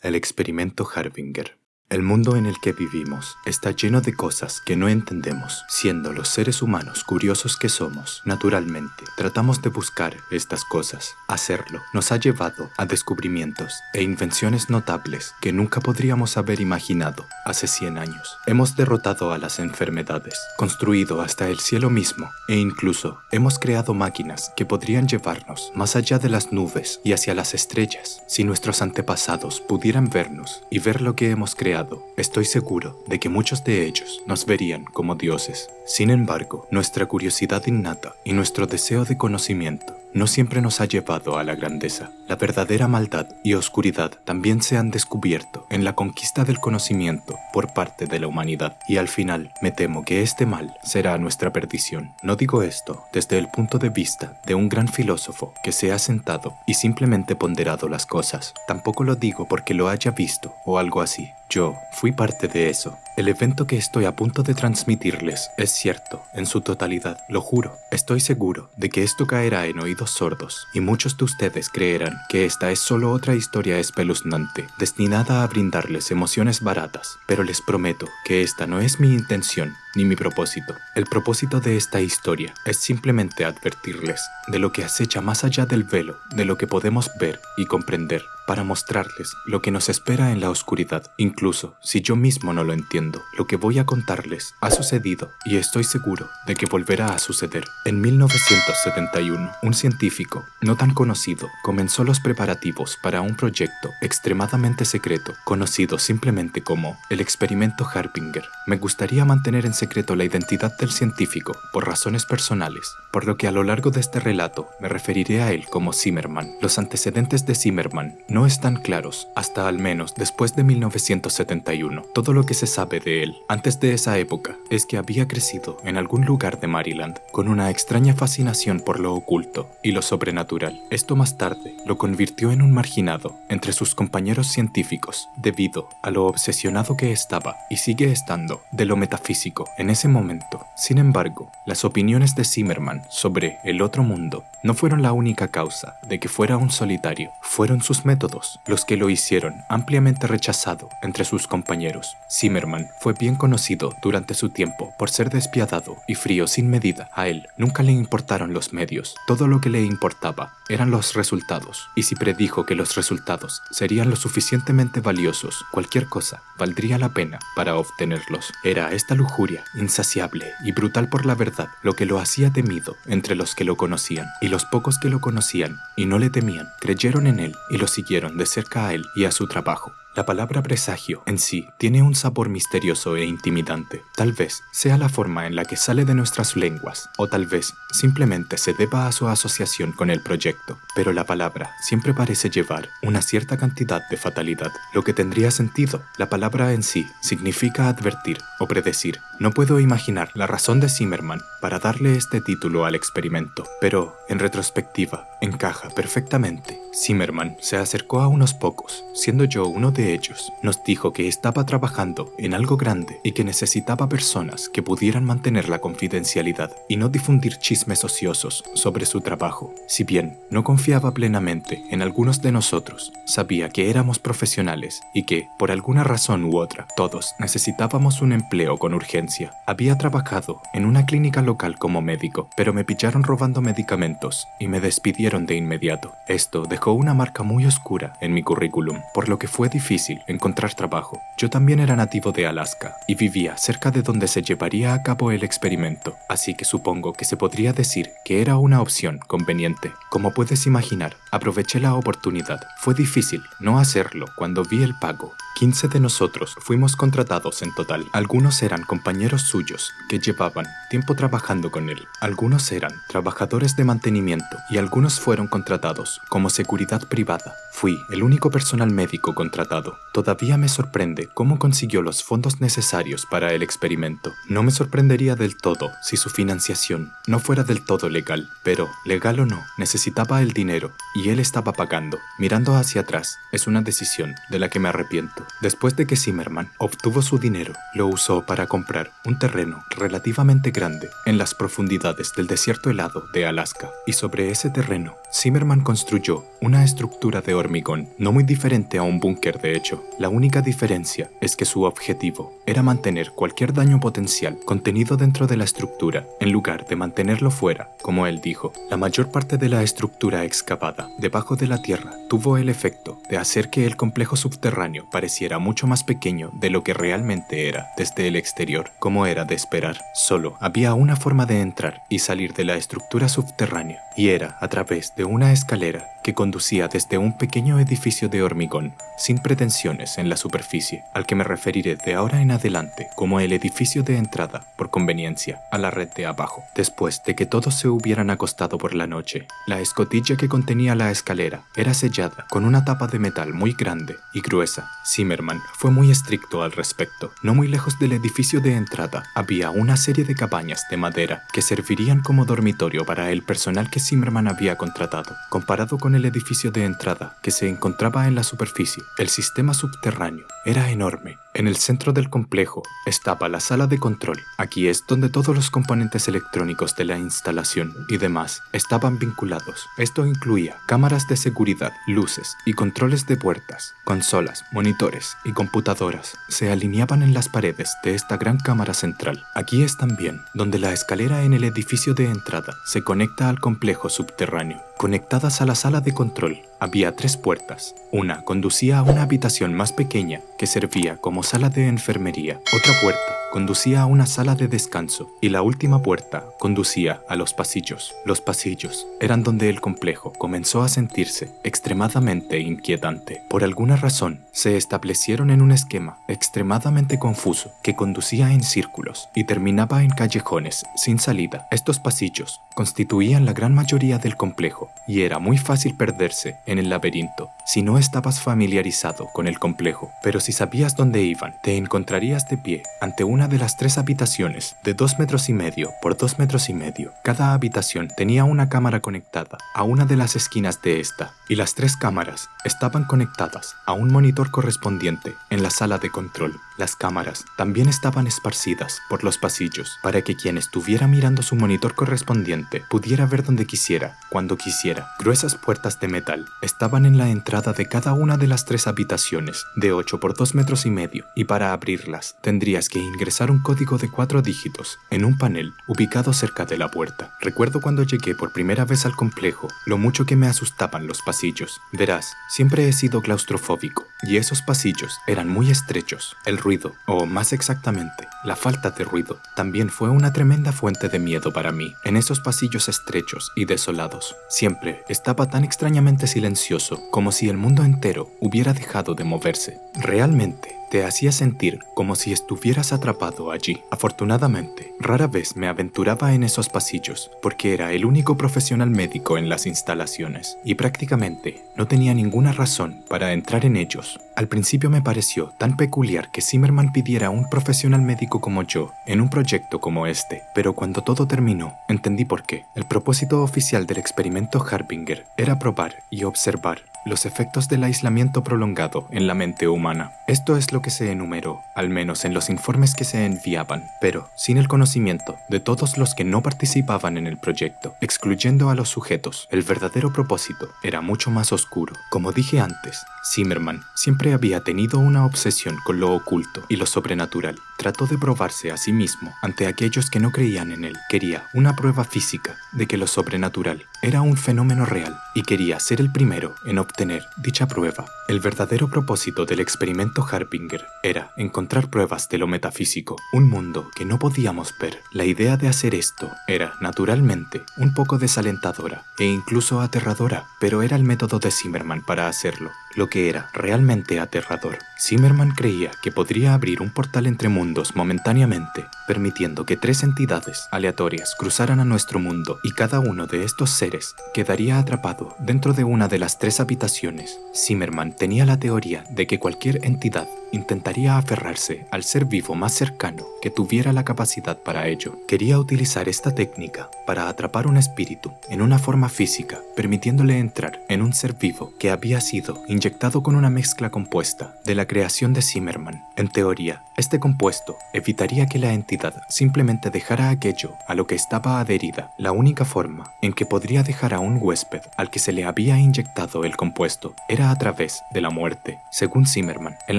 El experimento Harbinger. El mundo en el que vivimos está lleno de cosas que no entendemos. Siendo los seres humanos curiosos que somos, naturalmente tratamos de buscar estas cosas. Hacerlo nos ha llevado a descubrimientos e invenciones notables que nunca podríamos haber imaginado hace 100 años. Hemos derrotado a las enfermedades, construido hasta el cielo mismo e incluso hemos creado máquinas que podrían llevarnos más allá de las nubes y hacia las estrellas. Si nuestros antepasados pudieran vernos y ver lo que hemos creado, estoy seguro de que muchos de ellos nos verían como dioses. Sin embargo, nuestra curiosidad innata y nuestro deseo de conocimiento no siempre nos ha llevado a la grandeza. La verdadera maldad y oscuridad también se han descubierto en la conquista del conocimiento por parte de la humanidad, y al final me temo que este mal será nuestra perdición. No digo esto desde el punto de vista de un gran filósofo que se ha sentado y simplemente ponderado las cosas. Tampoco lo digo porque lo haya visto o algo así. Yo fui parte de eso. El evento que estoy a punto de transmitirles es cierto en su totalidad, lo juro. Estoy seguro de que esto caerá en oídos sordos y muchos de ustedes creerán que esta es solo otra historia espeluznante, destinada a brindarles emociones baratas, pero les prometo que esta no es mi intención ni mi propósito. El propósito de esta historia es simplemente advertirles de lo que acecha más allá del velo de lo que podemos ver y comprender, para mostrarles lo que nos espera en la oscuridad. Incluso si yo mismo no lo entiendo, lo que voy a contarles ha sucedido y estoy seguro de que volverá a suceder. En 1971, un científico no tan conocido comenzó los preparativos para un proyecto extremadamente secreto, conocido simplemente como el experimento Harbinger. Me gustaría mantener en secreto la identidad del científico por razones personales, por lo que a lo largo de este relato me referiré a él como Zimmermann. Los antecedentes de Zimmermann no están claros hasta al menos después de 1971. Todo lo que se sabe de él antes de esa época es que había crecido en algún lugar de Maryland con una extraña fascinación por lo oculto y lo sobrenatural. Esto más tarde lo convirtió en un marginado entre sus compañeros científicos debido a lo obsesionado que estaba y sigue estando de lo metafísico en ese momento. Sin embargo, las opiniones de Zimmermann sobre el otro mundo no fueron la única causa de que fuera un solitario. Fueron sus métodos los que lo hicieron ampliamente rechazado entre sus compañeros. Zimmermann fue bien conocido durante su tiempo por ser despiadado y frío sin medida. A él nunca le importaron los medios. Todo lo que le importaba eran los resultados, y si predijo que los resultados serían lo suficientemente valiosos, cualquier cosa valdría la pena para obtenerlos. Era esta lujuria insaciable y brutal por la verdad lo que lo hacía temido entre los que lo conocían, y los pocos que lo conocían y no le temían creyeron en él y lo siguieron de cerca a él y a su trabajo. La palabra presagio en sí tiene un sabor misterioso e intimidante. Tal vez sea la forma en la que sale de nuestras lenguas, o tal vez simplemente se deba a su asociación con el proyecto, pero la palabra siempre parece llevar una cierta cantidad de fatalidad. Lo que tendría sentido, la palabra en sí significa advertir o predecir. No puedo imaginar la razón de Zimmermann para darle este título al experimento, pero en retrospectiva encaja perfectamente. Zimmermann se acercó a unos pocos, siendo yo uno de ellos. Nos dijo que estaba trabajando en algo grande y que necesitaba personas que pudieran mantener la confidencialidad y no difundir chismes ociosos sobre su trabajo. Si bien no confiaba plenamente en algunos de nosotros, sabía que éramos profesionales y que, por alguna razón u otra, todos necesitábamos un empleo con urgencia. Había trabajado en una clínica local como médico, pero me pillaron robando medicamentos y me despidieron de inmediato. Esto dejó una marca muy oscura en mi currículum, por lo que fue difícil encontrar trabajo. Yo también era nativo de Alaska y vivía cerca de donde se llevaría a cabo el experimento, así que supongo que se podría decir que era una opción conveniente. Como puedes imaginar, aproveché la oportunidad. Fue difícil no hacerlo cuando vi el pago. 15 de nosotros fuimos contratados en total. Algunos eran compañeros suyos que llevaban tiempo trabajando con él. Algunos eran trabajadores de mantenimiento y algunos fueron contratados como seguridad privada. Fui el único personal médico contratado. Todavía me sorprende cómo consiguió los fondos necesarios para el experimento. No me sorprendería del todo si su financiación no fuera del todo legal, pero legal o no, necesitaba el dinero y él estaba pagando. Mirando hacia atrás, es una decisión de la que me arrepiento. Después de que Zimmerman obtuvo su dinero, lo usó para comprar un terreno relativamente grande en las profundidades del desierto helado de Alaska. Y sobre ese terreno, Zimmerman construyó una estructura de hormigón no muy diferente a un búnker de hecho. La única diferencia es que su objetivo era mantener cualquier daño potencial contenido dentro de la estructura, en lugar de mantenerlo fuera, como él dijo. La mayor parte de la estructura excavada debajo de la tierra tuvo el efecto de hacer que el complejo subterráneo pareciera mucho más pequeño de lo que realmente era desde el exterior, como era de esperar. Solo había una forma de entrar y salir de la estructura subterránea, y era a través de una escalera que conducía desde un pequeño edificio de hormigón, sin pretensiones en la superficie, al que me referiré de ahora en adelante como el edificio de entrada, por conveniencia, a la red de abajo. Después de que todos se hubieran acostado por la noche, la escotilla que contenía la escalera era sellada con una tapa de metal muy grande y gruesa. Zimmerman fue muy estricto al respecto. No muy lejos del edificio de entrada había una serie de cabañas de madera que servirían como dormitorio para el personal que Zimmerman había contratado. Comparado con el edificio de entrada que se encontraba en la superficie, el sistema subterráneo era enorme. En el centro del complejo estaba la sala de control. Aquí es donde todos los componentes electrónicos de la instalación y demás estaban vinculados. Esto incluía cámaras de seguridad, luces y controles de puertas, consolas, monitores y computadoras. Se alineaban en las paredes de esta gran cámara central. Aquí es también donde la escalera en el edificio de entrada se conecta al complejo subterráneo. Conectadas a la sala de control había 3 puertas. Una conducía a una habitación más pequeña que servía como sala de enfermería. Otra puerta conducía a una sala de descanso y la última puerta conducía a los pasillos. Los pasillos eran donde el complejo comenzó a sentirse extremadamente inquietante. Por alguna razón, se establecieron en un esquema extremadamente confuso que conducía en círculos y terminaba en callejones sin salida. Estos pasillos constituían la gran mayoría del complejo y era muy fácil perderse en el laberinto si no estabas familiarizado con el complejo. Pero si sabías dónde iban, te encontrarías de pie ante una de las 3 habitaciones de 2,5 metros por 2,5 metros. Cada habitación tenía una cámara conectada a una de las esquinas de esta, y las 3 cámaras estaban conectadas a un monitor correspondiente en la sala de control. Las cámaras también estaban esparcidas por los pasillos para que quien estuviera mirando su monitor correspondiente pudiera ver donde quisiera, cuando quisiera. Gruesas puertas de metal estaban en la entrada de cada una de las 3 habitaciones de 8 por 2,5 metros, y para abrirlas tendrías que ingresar un código de 4 dígitos en un panel ubicado cerca de la puerta. Recuerdo cuando llegué por primera vez al complejo, lo mucho que me asustaban los pasillos. Verás, siempre he sido claustrofóbico, y esos pasillos eran muy estrechos. El ruido, o más exactamente, la falta de ruido, también fue una tremenda fuente de miedo para mí. En esos pasillos estrechos y desolados, siempre estaba tan extrañamente silencioso, como si el mundo entero hubiera dejado de moverse. Realmente, te hacía sentir como si estuvieras atrapado allí. Afortunadamente, rara vez me aventuraba en esos pasillos, porque era el único profesional médico en las instalaciones, y prácticamente no tenía ninguna razón para entrar en ellos. Al principio me pareció tan peculiar que Zimmerman pidiera a un profesional médico como yo en un proyecto como este, pero cuando todo terminó, entendí por qué. El propósito oficial del experimento Harbinger era probar y observar los efectos del aislamiento prolongado en la mente humana. Esto es lo que se enumeró, al menos en los informes que se enviaban, pero sin el conocimiento de todos los que no participaban en el proyecto, excluyendo a los sujetos. El verdadero propósito era mucho más oscuro. Como dije antes, Zimmerman siempre había tenido una obsesión con lo oculto y lo sobrenatural. Trató de probarse a sí mismo ante aquellos que no creían en él. Quería una prueba física de que lo sobrenatural era un fenómeno real y quería ser el primero en obtener dicha prueba. El verdadero propósito del experimento Harbinger era encontrar pruebas de lo metafísico, un mundo que no podíamos ver. La idea de hacer esto era, naturalmente, un poco desalentadora e incluso aterradora, pero era el método de Zimmerman para hacerlo, lo que era realmente aterrador. Zimmerman creía que podría abrir un portal entre mundos momentáneamente, permitiendo que 3 entidades aleatorias cruzaran a nuestro mundo, y cada uno de estos seres quedaría atrapado dentro de una de las 3 habitaciones. Zimmerman tenía la teoría de que cualquier entidad intentaría aferrarse al ser vivo más cercano que tuviera la capacidad para ello. Quería utilizar esta técnica para atrapar un espíritu en una forma física, permitiéndole entrar en un ser vivo que había sido inyectado con una mezcla compuesta de la creación de Zimmermann. En teoría, este compuesto evitaría que la entidad simplemente dejara aquello a lo que estaba adherida. La única forma en que podría dejar a un huésped al que se le había inyectado el compuesto era a través de la muerte. Según Zimmermann, el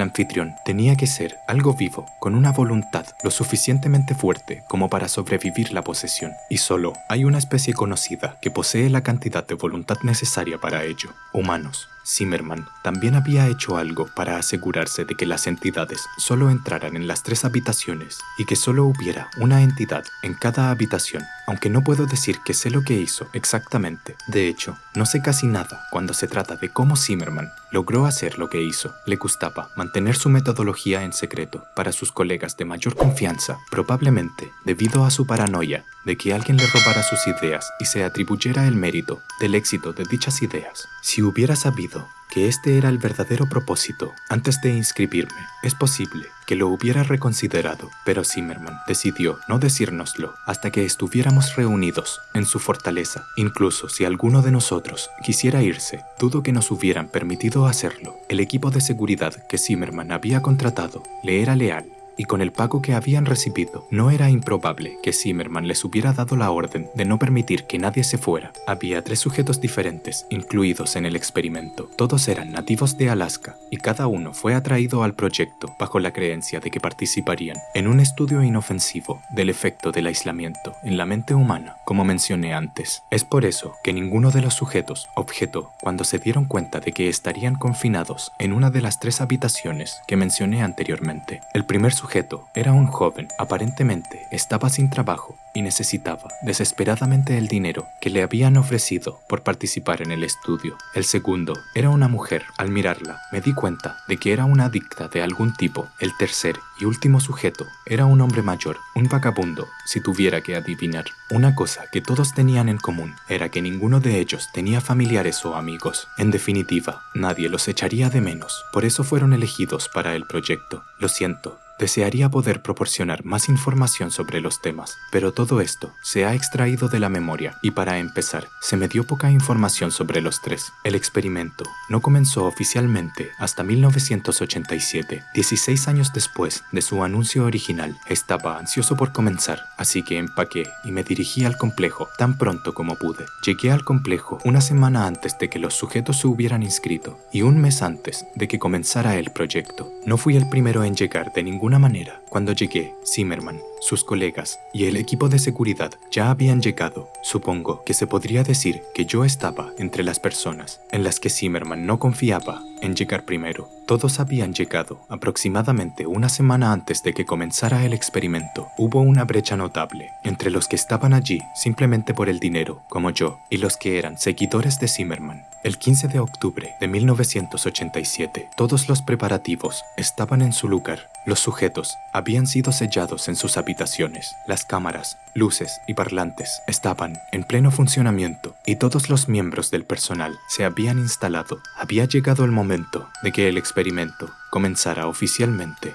anfitrión tenía que ser algo vivo, con una voluntad lo suficientemente fuerte como para sobrevivir la posesión. Y solo hay una especie conocida que posee la cantidad de voluntad necesaria para ello: humanos. Zimmermann también había hecho algo para asegurarse de que las entidades solo entraran en las 3 habitaciones y que solo hubiera una entidad en cada habitación, aunque no puedo decir que sé lo que hizo exactamente. De hecho, no sé casi nada cuando se trata de cómo Zimmermann logró hacer lo que hizo. Le gustaba mantener su metodología en secreto para sus colegas de mayor confianza, probablemente debido a su paranoia de que alguien le robara sus ideas y se atribuyera el mérito del éxito de dichas ideas. Si hubiera sabido que este era el verdadero propósito antes de inscribirme, es posible que lo hubiera reconsiderado, pero Zimmermann decidió no decírnoslo hasta que estuviéramos reunidos en su fortaleza. Incluso si alguno de nosotros quisiera irse, dudo que nos hubieran permitido hacerlo. El equipo de seguridad que Zimmermann había contratado le era leal, y con el pago que habían recibido, no era improbable que Zimmermann les hubiera dado la orden de no permitir que nadie se fuera. Había 3 sujetos diferentes incluidos en el experimento. Todos eran nativos de Alaska, y cada uno fue atraído al proyecto bajo la creencia de que participarían en un estudio inofensivo del efecto del aislamiento en la mente humana, como mencioné antes. Es por eso que ninguno de los sujetos objetó cuando se dieron cuenta de que estarían confinados en una de las 3 habitaciones que mencioné anteriormente. El primer sujeto era un joven, aparentemente estaba sin trabajo y necesitaba desesperadamente el dinero que le habían ofrecido por participar en el estudio. El segundo era una mujer. Al mirarla, me di cuenta de que era una adicta de algún tipo. El tercer y último sujeto era un hombre mayor, un vagabundo, si tuviera que adivinar. Una cosa que todos tenían en común era que ninguno de ellos tenía familiares o amigos. En definitiva, nadie los echaría de menos. Por eso fueron elegidos para el proyecto. Lo siento. Desearía poder proporcionar más información sobre los temas, pero todo esto se ha extraído de la memoria y para empezar, se me dio poca información sobre los 3. El experimento no comenzó oficialmente hasta 1987, 16 años después de su anuncio original. Estaba ansioso por comenzar, así que empaqué y me dirigí al complejo tan pronto como pude. Llegué al complejo una semana antes de que los sujetos se hubieran inscrito y un mes antes de que comenzara el proyecto. No fui el primero en llegar de ninguna manera. Cuando llegué, Zimmermann, sus colegas y el equipo de seguridad ya habían llegado. Supongo que se podría decir que yo estaba entre las personas en las que Zimmermann no confiaba en llegar primero. Todos habían llegado aproximadamente una semana antes de que comenzara el experimento. Hubo una brecha notable entre los que estaban allí simplemente por el dinero, como yo, y los que eran seguidores de Zimmermann. El 15 de octubre de 1987, todos los preparativos estaban en su lugar. Los sujetos habían sido sellados en sus habitaciones. Las cámaras, luces y parlantes estaban en pleno funcionamiento y todos los miembros del personal se habían instalado. Había llegado el momento de que el experimento comenzara oficialmente.